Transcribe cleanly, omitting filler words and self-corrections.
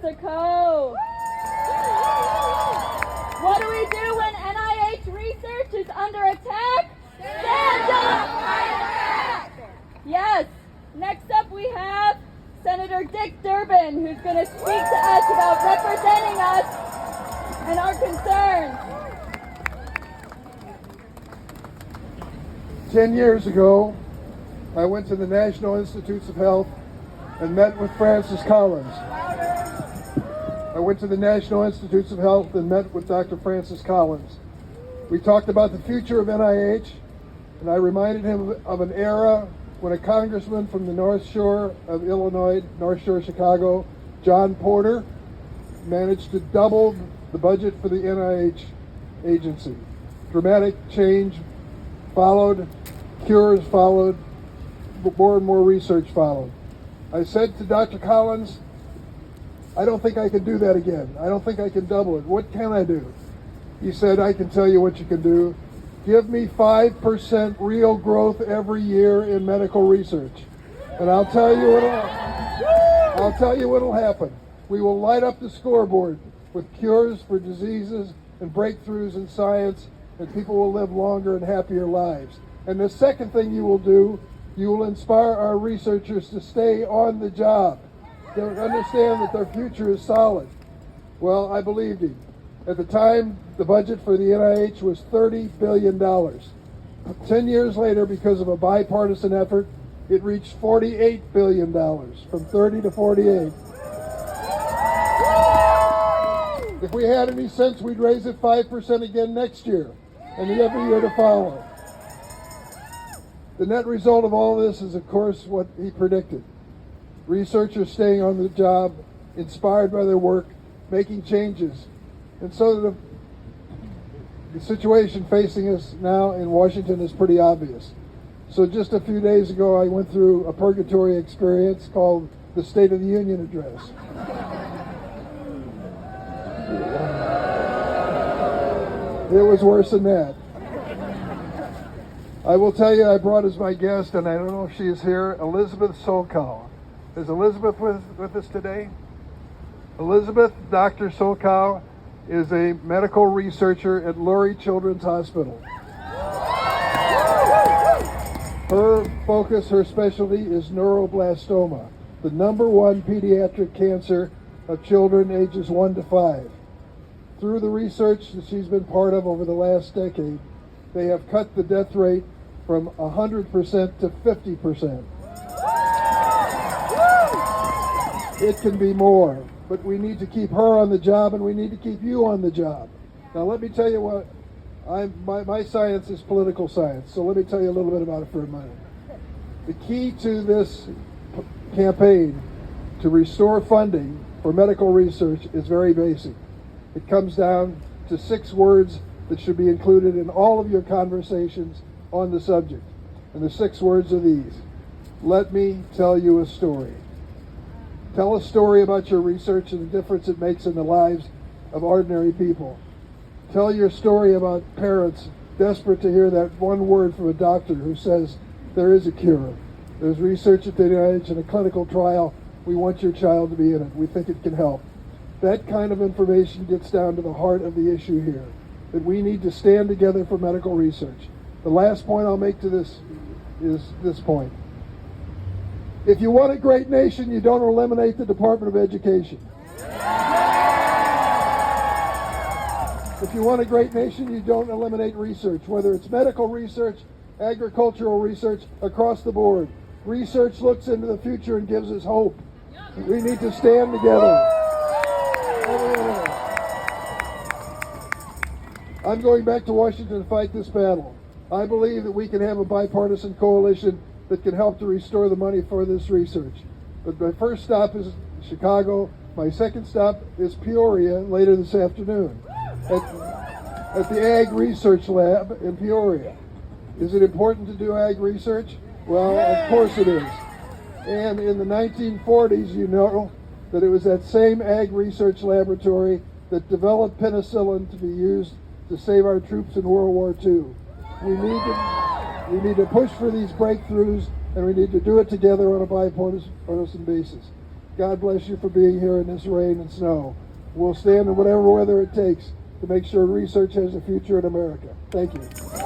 Professor Coe. What do we do when NIH research is under attack? Stand up! Fight back! Yes. Next up we have Senator Dick Durbin, who's going to speak to us about representing us and our concerns. 10 years ago, I went to the National Institutes of Health and met with Francis Collins. I went to the National Institutes of Health and met with Dr. Francis Collins. We talked about the future of NIH, and I reminded him of an era when a congressman from the North Shore of Illinois, North Shore, Chicago, John Porter, managed to double the budget for the NIH agency. Dramatic change followed, cures followed, more and more research followed. I said to Dr. Collins, I don't think I can do that again. I don't think I can double it. What can I do? He said, I can tell you what you can do. Give me 5% real growth every year in medical research. And I'll tell you what'll happen. We will light up the scoreboard with cures for diseases and breakthroughs in science, and people will live longer and happier lives. And the second thing you will do, you will inspire our researchers to stay on the job. They understand that their future is solid. Well, I believed him. At the time, the budget for the NIH was $30 billion. 10 years later, because of a bipartisan effort, it reached $48 billion, from 30 to 48. If we had any sense, we'd raise it 5% again next year, and every year to follow. The net result of all this is, of course, what he predicted. Researchers staying on the job, inspired by their work, making changes. And so the situation facing us now in Washington is pretty obvious. So just a few days ago, I went through a purgatory experience called the State of the Union Address. It was worse than that. I will tell you, I brought as my guest, and I don't know if she is here, Elizabeth Solkow. Is Elizabeth with us today? Elizabeth, Dr. Solkow, is a medical researcher at Lurie Children's Hospital. Her focus, her specialty is neuroblastoma, the #1 pediatric cancer of children ages 1 to 5. Through the research that she's been part of over the last decade, they have cut the death rate from 100% to 50%. It can be more, but we need to keep her on the job, and we need to keep you on the job. Now let me tell you what, my science is political science, so let me tell you a little bit about it for a minute. The key to this campaign to restore funding for medical research is very basic. It comes down to 6 words that should be included in all of your conversations on the subject. And the 6 words are these. Let me tell you a story. Tell a story about your research and the difference it makes in the lives of ordinary people. Tell your story about parents desperate to hear that one word from a doctor who says there is a cure. There's research at the NIH and a clinical trial. We want your child to be in it. We think it can help. That kind of information gets down to the heart of the issue here, that we need to stand together for medical research. The last point I'll make to this is this point. If you want a great nation, you don't eliminate the Department of Education. If you want a great nation, you don't eliminate research, whether it's medical research, agricultural research, across the board. Research looks into the future and gives us hope. We need to stand together. I'm going back to Washington to fight this battle. I believe that we can have a bipartisan coalition that can help to restore the money for this research. But my first stop is Chicago. My second stop is Peoria later this afternoon at the Ag Research Lab in Peoria. Is it important to do ag research? Well, of course it is. And in the 1940s, you know that it was that same Ag Research Laboratory that developed penicillin to be used to save our troops in World War II. We need to push for these breakthroughs, and we need to do it together on a bipartisan basis. God bless you for being here in this rain and snow. We'll stand in whatever weather it takes to make sure research has a future in America. Thank you.